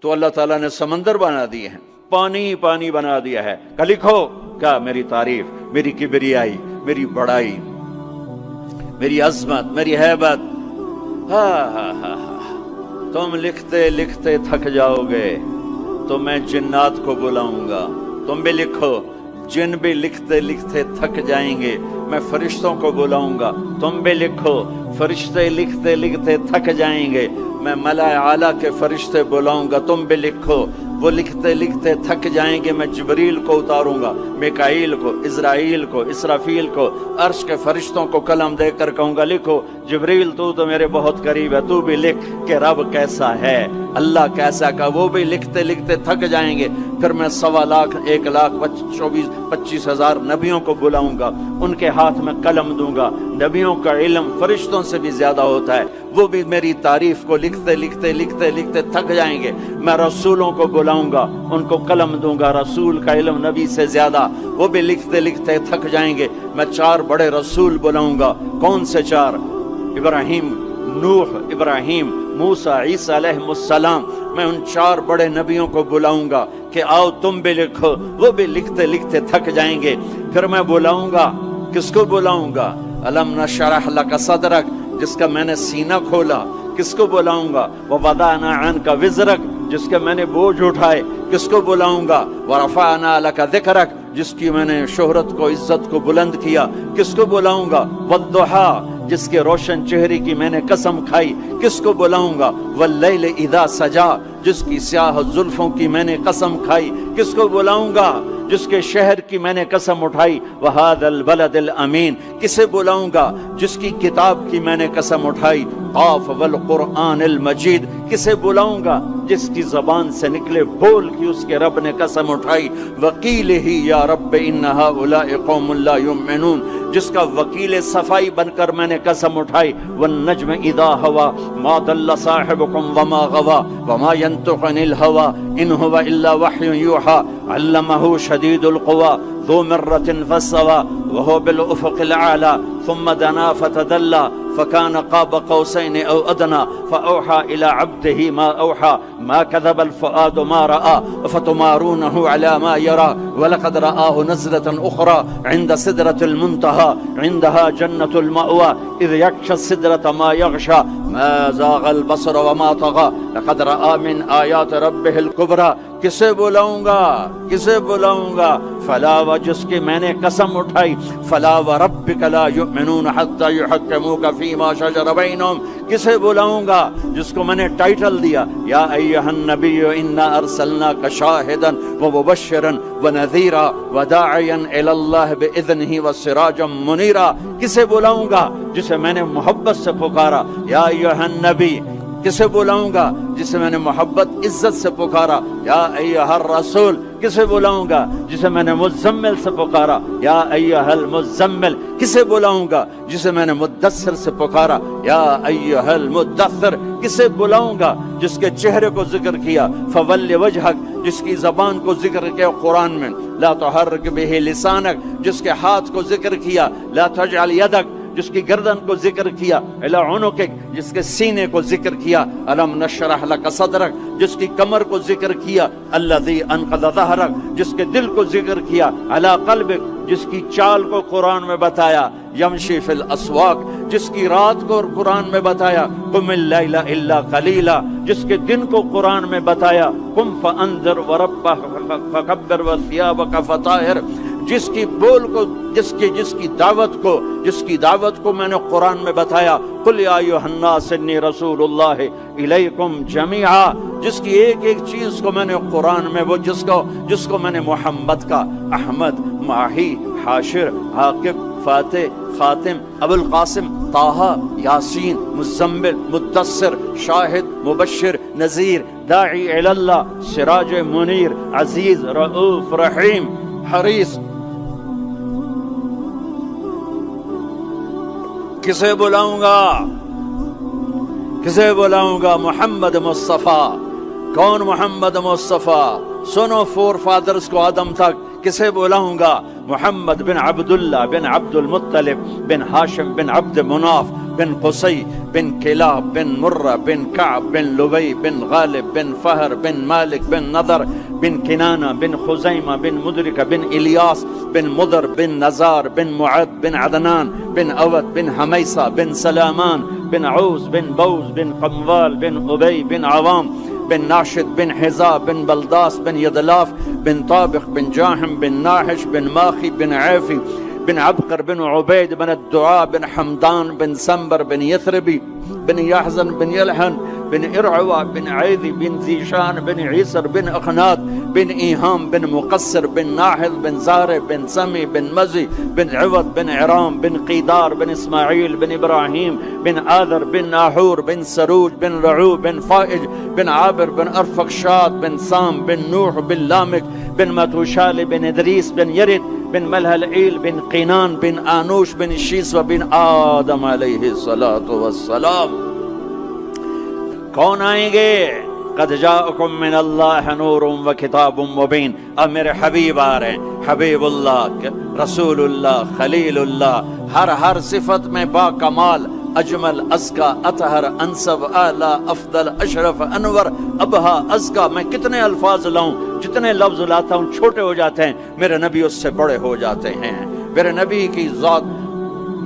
تو اللہ تعالیٰ نے سمندر بنا دیے ہیں، پانی پانی بنا دیا ہے کہ لکھو کیا میری تعریف، میری کبریائی، میری بڑائی، میری عظمت، میری ہیبت۔ تم لکھتے لکھتے تھک جاؤ گے تو میں جنات کو بلاؤں گا، تم بھی لکھو، جن بھی لکھتے لکھتے تھک جائیں گے میں فرشتوں کو بلاؤں گا، تم بھی لکھو، فرشتے لکھتے لکھتے تھک جائیں گے میں ملائے اعلیٰ کے فرشتے بلاؤں گا، تم بھی لکھو، وہ لکھتے لکھتے تھک جائیں گے میں جبریل کو اتاروں گا، میکائیل کو، اسرائیل کو، اسرافیل کو، عرش کے فرشتوں کو قلم دے کر کہوں گا لکھو، جبریل تو میرے بہت قریب ہے، تو بھی لکھ کہ رب کیسا ہے، اللہ کیسا کا، وہ بھی لکھتے لکھتے تھک جائیں گے، پھر میں 1.25 لاکھ 1,25,000 نبیوں کو بلاؤں گا، ان کے ہاتھ میں قلم دوں گا، نبیوں کا علم فرشتوں سے بھی زیادہ ہوتا ہے، وہ بھی میری تعریف کو لکھتے لکھتے لکھتے لکھتے تھک جائیں گے، میں رسولوں کو بلاؤں گا، ان کو قلم دوں گا، رسول کا علم نبی سے زیادہ، وہ بھی لکھتے لکھتے تھک جائیں گے، میں 4 بڑے رسول بلاؤں گا، کون سے 4؟ ابراہیم، نوح، ابراہیم، موسیٰ، عیسیٰ علیہ السلام، میں ان 4 بڑے نبیوں کو بلاؤں گا کہ آؤ تم بھی لکھو، وہ بھی لکھتے لکھتے تھک جائیں گے، پھر میں بلاؤں گا، کس کو بلاؤں گا؟ الم نشرح لک صدرک، جس کا میں نے سینہ کھولا، کس کو بلاؤں گا؟ ووضعنا عنک وزرک، جس کے میں نے بوجھ اٹھائے، کس کو بلاؤں گا؟ ورفعنا لک ذکرک، جس کی میں نے شہرت کو، عزت کو بلند کیا، کس کو بلاؤں گا؟ والضحیٰ، جس کے روشن چہرے کی میں نے قسم کھائی، کس کو بلاؤں گا؟ واللیل اذا سجا، جس کی سیاہ زلفوں کی میں نے قسم کھائی، کس کو بلاؤں گا؟ جس کے شہر کی میں نے قسم اٹھائی، وہذا البلد الامین، کسے بلاؤں گا؟ جس کی کتاب کی میں نے قسم اٹھائی، قاف والقرآن المجید، کسے بلاؤں گا؟ جس کی زبان سے نکلے بول کی اس کے رب نے قسم اٹھائی، وقیلہ یا رب ان ہؤلاء قوم لا یؤمنون، جس کا وکیل صفائی بن کر میں نے قسم اٹھائی، والنجم اذا ہوا ما ضل صاحبکم وما غوا وما ينطق عن الهوى ان هو الا وحی یوحى علمہ شدید القوى ذو مرة فاستوى وهو بالافق الاعلى ثم دنا فتدلى فكان قاب قوسين او ادنى فاوحى الى عبده ما اوحى ما كذب الفؤاد ما راى افتمارونه على ما يرى ولقد رآه نزلة اخرى عند سدرة المنتهى عندها جنة المأوى اذ يغشى السدرة ما يغشى ما زاغ البصر وما طغى لقد رآ من آیات ربه الكبرى، کسے بلاؤں گا؟ کسے بلاؤں گا؟ فلا، و جس کی میں نے قسم اٹھائی، فلا وربک لا یؤمنون حتی یحکموک فیما شجر بینہم، کسے بلاؤں گا؟ جس کو میں نے ٹائٹل دیا یا ایھا النبی انا ارسلناک شاہدا ومبشرا ونذیرا وداعیا الی اللہ باذنہ وسراجا منیرا، کسے بلاؤں گا؟ جسے میں نے محبت سے پکارا یا ایھا النبی، کسے بلاؤں گا؟ جسے میں نے محبت عزت سے پکارا یا ایھا الرسول، کسے بلاؤں گا؟ جسے میں نے مزمل سے پکارا یا ایھا المزمل، کسے بلاؤں گا؟ جسے میں نے مدثر سے پکارا یا ایھا المدثر، کسے بلاؤں گا؟ جس کے چہرے کو ذکر کیا، فول وجہک، جس کی زبان کو ذکر کیا قرآن میں، لا تحرک بہ لسانک، جس کے ہاتھ کو ذکر کیا، لا تجعل یدک، جس کی گردن کو ذکر کیا، الی عنقک، جس کے سینے کو ذکر کیا، الم نشرح لک صدرک، جس کی کمر کو ذکر کیا، الذی انقض ظہرک، جس کے دل کو ذکر کیا، علی قلبک، جس کی چال کو قرآن میں بتایا، یمشی فی الاسواق، جس کی رات کو قرآن میں بتایا، قم اللیل الا قلیلا، جس کے دن کو قرآن میں بتایا، قم فانذر وربک فکبر وثیابک فطہر، جس کی بول کو، جس کی دعوت کو میں نے قرآن میں بتایا، قل یا ایھا الناس انی رسول اللہ الیکم جمیعا، جس کی ایک ایک چیز کو میں نے قرآن میں، وہ جس کو میں نے محمد کا، احمد، ماہی، حاشر، عاقب، فاتح، خاتم، ابو القاسم، طٰہٰ، یاسین، مزمل، مدثر، شاہد، مبشر، نذیر، داعی الی اللہ، سراج منیر، عزیز، رؤوف، رحیم، حریص، کسے بلاؤں گا؟ کسے بلاؤں گا؟ محمد مصطفیٰ۔ کون محمد مصطفیٰ؟ سنو فور فادرز کو آدم تک، کسے بلاؤں گا؟ محمد بن عبداللہ بن عبد المطلب بن ہاشم بن عبد مناف بن قصي بن كلاب بن مرة بن كعب بن لبي بن غالب بن فهر بن مالك بن نضر بن كنانة بن خزيمة بن مدركة بن إلياس بن مضر بن نزار بن معد بن عدنان بن أود بن حميصة بن سلامان بن عوز بن بوز بن قموال بن أبي بن عوام بن ناشد بن حزا بن بلداس بن يدلاف بن طابق بن جاحم بن ناحش بن ماخي بن عافي بن عبقر بن عبيد بن الدعاء بن حمدان بن سنبر بن يثربي بن يحزن بن يلحن بن إرعوى بن عيذي بن زيشان بن عيسر بن أخنات بن إيهام بن مقصر بن ناحل بن زارع بن سمي بن مزي بن عوض بن عرام بن قيدار بن إسماعيل بن إبراهيم بن آذر بن ناحور بن سروج بن رعو بن فائج بن عابر بن أرفقشاد بن سام بن نوح بن لامك بن متوشال بن إدريس بن يرد بن ملهلئيل بن قينان بن آنوش بن الشيس وبن آدم علیہ الصلاۃ والسلام. کون آئیں گے؟ قد جاءکم من اللہ نور و کتاب مبین. اب میرے حبیب آ رہے ہیں، حبیب اللہ، رسول اللہ، خلیل اللہ، ہر صفت میں با کمال، اجمل، ازکا، اطہر، انسب، اعلی، افضل، اشرف، انور، ابہا، ازکا. میں کتنے الفاظ لاؤں، جتنے لفظ لاتا ہوں چھوٹے ہو جاتے ہیں، میرے نبی اس سے بڑے ہو جاتے ہیں. میرے نبی کی ذات،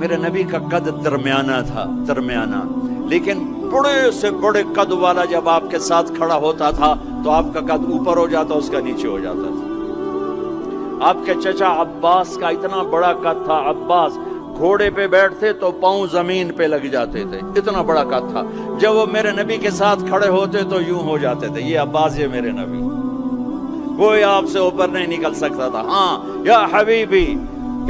میرے نبی کا قد درمیانہ تھا، درمیانہ، لیکن بڑے سے بڑے قد والا جب آپ کے ساتھ کھڑا ہوتا تھا تو آپ کا قد اوپر ہو جاتا، اس کا نیچے ہو جاتا تھا. آپ کے چچا عباس کا اتنا بڑا قد تھا، عباس گھوڑے پہ بیٹھتے تو پاؤں زمین پہ لگ جاتے تھے، اتنا بڑا قد تھا. جب وہ میرے نبی کے ساتھ کھڑے ہوتے تو یوں ہو جاتے تھے. یہ عباس، یہ میرے نبی، کوئی آپ سے اوپر نہیں نکل سکتا تھا. ہاں یا حبیبی،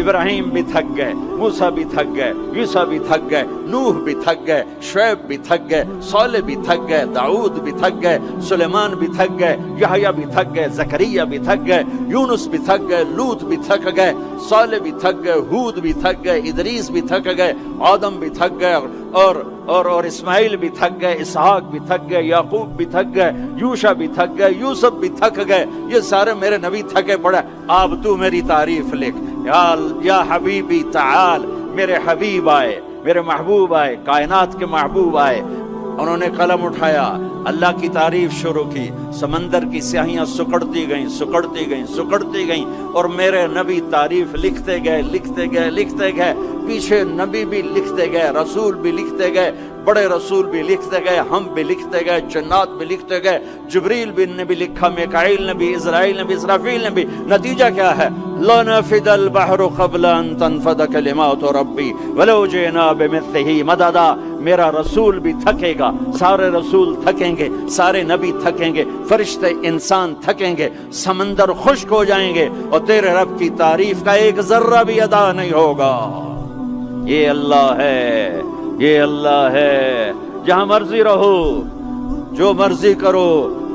ابراہیم بھی تھک گئے، موسیٰ بھی تھک گئے، عیسیٰ بھی تھک گئے، نوح بھی تھک گئے، شعیب بھی تھک گئے، صالح بھی تھک گئے، داؤد بھی تھک گئے، سلیمان بھی تھک گئے، یحییٰ بھی تھک گئے، زکریا بھی تھک گئے، یونس بھی تھک گئے، لوط بھی تھک گئے، صالح بھی تھک گئے، ہود بھی تھک گئے، ادریس بھی تھک گئے، آدم بھی تھک گئے، اور اسماعیل بھی تھک گئے، اسحاق بھی تھک گئے، یعقوب بھی تھک گئے، یوشع بھی تھک گئے، یوسف بھی تھک گئے. یہ سارے میرے نبی تھکے پڑے. اب تو میری تعریف لکھ. یا حبیبی تعال. میرے حبیب آئے، میرے محبوب آئے، کائنات کے محبوب آئے. انہوں نے قلم اٹھایا، اللہ کی تعریف شروع کی. سمندر کی سیاہیاں سکڑتی گئیں، سکڑتی گئیں، سکڑتی گئیں، اور میرے نبی تعریف لکھتے گئے، لکھتے گئے، لکھتے گئے. پیچھے نبی بھی لکھتے گئے، رسول بھی لکھتے گئے، بڑے رسول بھی لکھتے گئے، ہم بھی لکھتے گئے، جنات بھی لکھتے گئے، جبریل نے بھی لکھا، میکائیل نے بھی، اسرائیل نے بھی، اسرافیل نے بھی. نتیجہ کیا ہے؟ لَنَفِدَ الْبَحْرُ قَبْلَ أَن تَنْفَدَ كَلِمَاتُ رَبِّي وَلَوْ جِئْنَا بِمِثْلِهِ مَدَدًا. میرا رسول بھی تھکے گا، سارے رسول تھکیں گے، سارے نبی تھکیں گے، فرشتے انسان تھکیں گے، سمندر خشک ہو جائیں گے، اور تیرے رب کی تعریف کا ایک ذرہ بھی ادا نہیں ہوگا. یہ اللہ ہے، یہ اللہ ہے. جہاں مرضی رہو، جو مرضی کرو،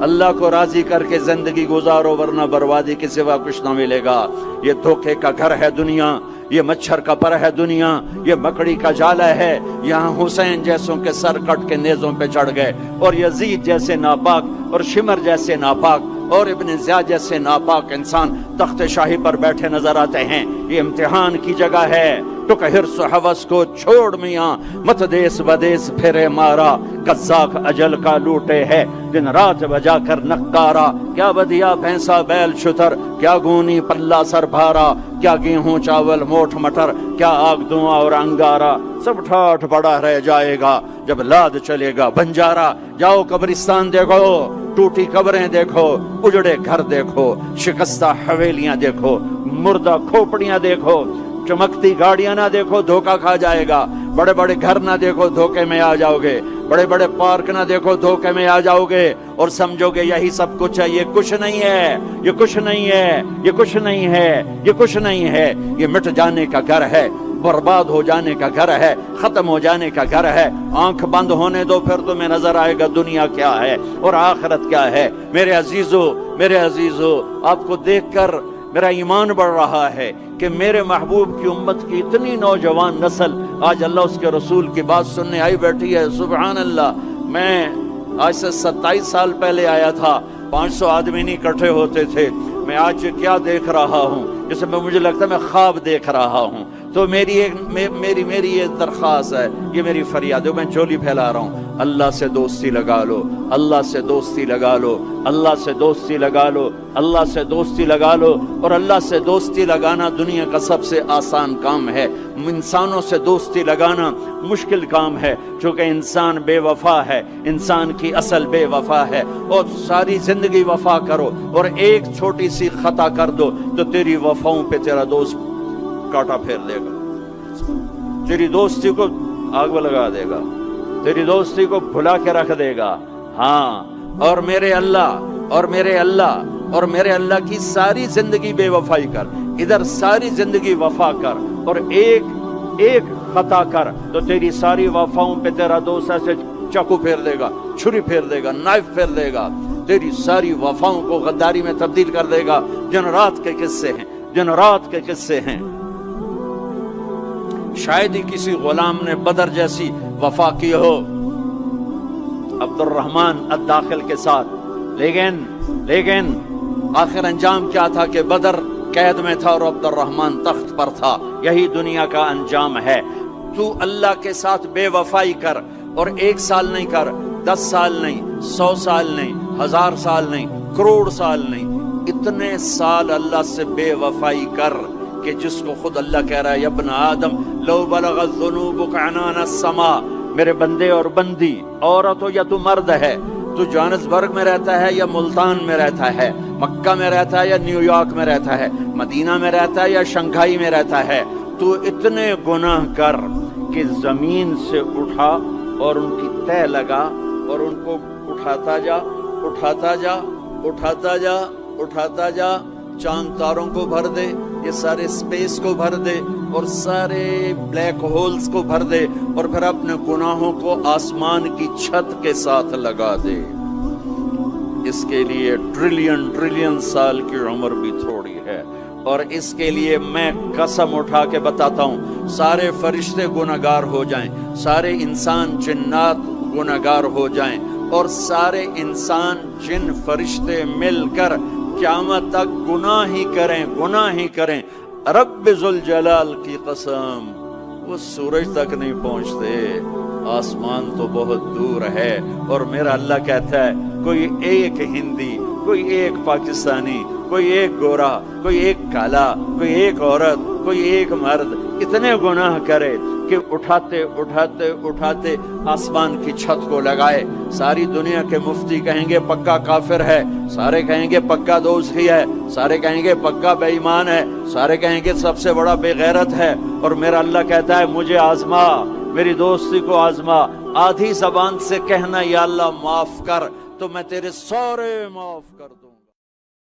اللہ کو راضی کر کے زندگی گزارو، ورنہ بربادی کے سوا کچھ نہ ملے گا. یہ دھوکے کا گھر ہے دنیا، یہ مچھر کا پر ہے دنیا، یہ مکڑی کا جالا ہے. یہاں حسین جیسوں کے سر کٹ کے نیزوں پہ چڑھ گئے، اور یزید جیسے ناپاک، اور شمر جیسے ناپاک، اور ابن زیاد جیسے ناپاک انسان تخت شاہی پر بیٹھے نظر آتے ہیں. یہ امتحان کی جگہ ہے. ٹک حرص و حوث کو چھوڑ میاں، مت دیس بدیس پھرے مارا. قزاق اجل کا لوٹے ہے، دن رات بجا کر نقارا. کیا بدیا بھینسا بیل شتر، کیا گونی پلہ سر بھارا، کیا گیہوں چاول موٹھ مٹر، کیا آگ دھواں اور انگارا. سب ٹھاٹھ پڑا رہ جائے گا جب لاد چلے گا بنجارا. جاؤ قبرستان دیکھو، ٹوٹی قبریں دیکھو، اجڑے گھر دیکھو، شکستہ حویلیاں دیکھو، مردہ کھوپڑیاں دیکھو، چمکتی گاڑیاں نہ دیکھو، دھوکہ کھا جائے گا. بڑے بڑے گھر نہ دیکھو، دھوکے میں آ جاؤ گے. بڑے بڑے پارک نہ دیکھو، دھوکے میں آ جاؤ گے، اور سمجھو گے یہی سب کچھ ہے. یہ کچھ نہیں ہے، یہ کچھ نہیں ہے، یہ کچھ نہیں ہے، یہ کچھ نہیں ہے. یہ مٹ جانے کا گھر ہے، برباد ہو جانے کا گھر ہے، ختم ہو جانے کا گھر ہے. آنکھ بند ہونے دو، پھر تمہیں نظر آئے گا دنیا کیا ہے اور آخرت کیا ہے. میرے عزیزو، میرے عزیزو، آپ کو دیکھ کر میرا ایمان بڑھ رہا ہے کہ میرے محبوب کی امت کی اتنی نوجوان نسل آج اللہ اس کے رسول کی بات سننے آئی بیٹھی ہے. سبحان اللہ. میں آج سے 27 سال پہلے آیا تھا، 500 آدمی نہیں اکٹھے ہوتے تھے. میں آج کیا دیکھ رہا ہوں، جسے مجھے لگتا ہے میں خواب دیکھ رہا ہوں. تو میری یہ درخواست ہے، یہ میری فریاد ہے، میں چولی پھیلا رہا ہوں، اللہ سے دوستی لگا لو، اللہ سے دوستی لگا لو، اللہ سے دوستی لگا لو، اللہ سے دوستی لگا لو۔ اور اللہ سے دوستی لگانا دنیا کا سب سے آسان کام ہے، انسانوں سے دوستی لگانا مشکل کام ہے، چونکہ انسان بے وفا ہے، انسان کی اصل بے وفا ہے۔ اور ساری زندگی وفا کرو اور ایک چھوٹی سی خطا کر دو تو تیری وفاؤں پہ تیرا دوست کاٹا پھیر دے گا، تیری دوستی کو آگ میں لگا دے گا، تیری دوستی کو بھلا کے رکھ دے گا۔ ہاں، اور میرے اللہ کی ساری زندگی بے وفائی کر، ادھر ساری زندگی وفا کر، اور ایک خطا کر تو تیری ساری وفاؤں پہ تیرا دوست ایسے چاقو پھیر دے گا، چھری پھیر دے گا، نائف پھیر دے گا، تیری ساری وفاؤں کو غداری میں تبدیل کر دے گا۔ جن رات کے قصے ہیں، شاید ہی کسی غلام نے بدر جیسی وفا کی ہو عبد الرحمن الداخل کے ساتھ، لیکن آخر انجام کیا تھا کہ بدر قید میں تھا اور عبد الرحمن تخت پر تھا۔ یہی دنیا کا انجام ہے۔ تو اللہ کے ساتھ بے وفائی کر، اور 1 سال نہیں کر، 10 سال نہیں، 100 سال نہیں، 1000 سال نہیں، کروڑ سال نہیں، اتنے سال اللہ سے بے وفائی کر کہ جس کو خود اللہ کہہ رہا ہے، یا ابن آدم لو بلغت ذنوبک عنان السماء، میرے بندے اور بندی، عورت ہو یا تو مرد ہے، تو جوہانسبرگ میں رہتا ہے یا ملتان میں رہتا ہے، مکہ میں رہتا ہے یا نیو یارک میں رہتا ہے، مدینہ میں رہتا ہے یا شنگھائی میں رہتا ہے، تو اتنے گناہ کر کہ زمین سے اٹھا اور ان کی تہ لگا اور ان کو اٹھاتا جا، چاند تاروں کو بھر دے، یہ سارے اسپیس کو بھر دے اور سارے بلیک ہولز کو بھر دے، اور پھر اپنے گناہوں کو آسمان کی چھت کے ساتھ لگا دے۔ اس کے لیے ٹریلین سال کی عمر بھی تھوڑی ہے، اور اس کے لیے میں قسم اٹھا کے بتاتا ہوں، سارے فرشتے گناہگار ہو جائیں، سارے انسان جنات گناہگار ہو جائیں، اور سارے انسان جن فرشتے مل کر قیامت تک گناہ ہی کریں، رب ذوالجلال کی قسم وہ سورج تک نہیں پہنچتے، آسمان تو بہت دور ہے۔ اور میرا اللہ کہتا ہے، کوئی ایک ہندی، کوئی ایک پاکستانی، کوئی ایک گورا، کوئی ایک کالا، کوئی ایک عورت، کوئی ایک مرد اتنے گناہ کرے کہ اٹھاتے آسمان کی چھت کو لگائے، ساری دنیا کے مفتی کہیں گے پکا کافر ہے، سارے کہیں گے پکا دوزخی ہے، سارے کہیں گے پکا بے ایمان ہے، سارے کہیں گے سب سے بڑا بے غیرت ہے۔ اور میرا اللہ کہتا ہے، مجھے آزما، میری دوستی کو آزما، آدھی زبان سے کہنا یا اللہ معاف کر، تو میں تیرے سارے معاف کر دوں گا۔